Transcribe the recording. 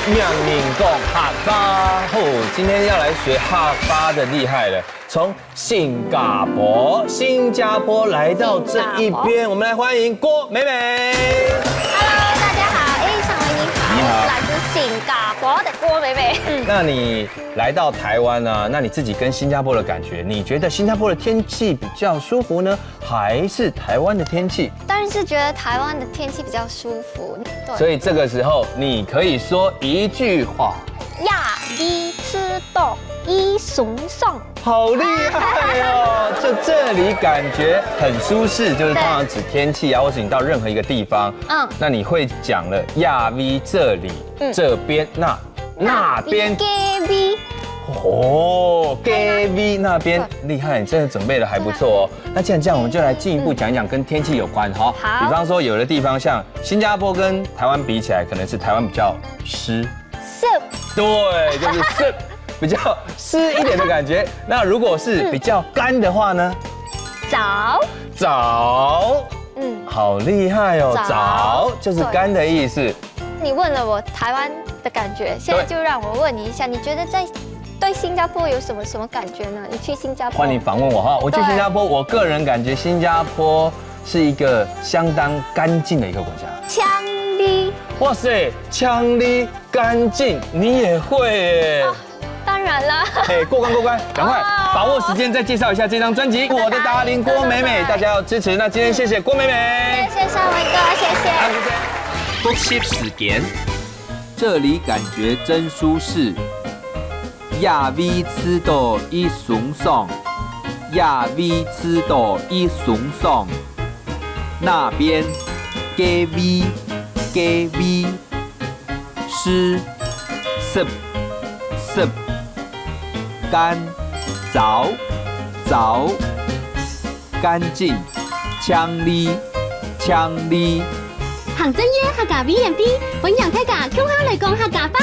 妙宁共哈巴哦，今天要来学哈巴的厉害了。从新加坡来到这一边，我们来欢迎郭美美。Hello， 大家好，尚维你好，我是来自新加坡的郭美美。那你来到台湾呢？那你自己跟新加坡的感觉，你觉得新加坡的天气比较舒服呢，还是台湾的天气？当然是觉得台湾的天气比较舒服。对，所以这个时候你可以说一句话。亚比吃豆一怂送，好厉害哦！就这里感觉很舒适，就是通常指天气啊，或是你到任何一个地方，那你会讲了亚 V 这里、这边、那边 ，GV 哦，GV 那边厉害，你真的准备的还不错哦。那既然这样，我们就来进一步讲一讲跟天气有关哈。好，比方说有的地方像新加坡跟台湾比起来，可能是台湾比较湿。对，就是湿，比较湿一点的感觉。那如果是比较干的话呢？早，好厉害哦，早就是干的意思。你问了我台湾的感觉，现在就让我问你一下，你觉得对新加坡有什么感觉呢？你去新加坡，欢迎访问我哈。我去新加坡，我个人感觉新加坡是一个相当干净的一个国家。强力，哇塞，强力干净，你也会耶？当然啦。哎，过关，赶快把握时间再介绍一下这张专辑《我的达伶郭美美》，大家要支持。那今天谢谢郭美美，谢谢尚文哥，谢谢。复习时间，这里感觉真舒适。亚 V 吃到一松松，亚 V 吃到一松松。那边 GV 湿干早干净呛哩行真耶客家 V&B， 本人睇架 Q 下嚟講客家吧。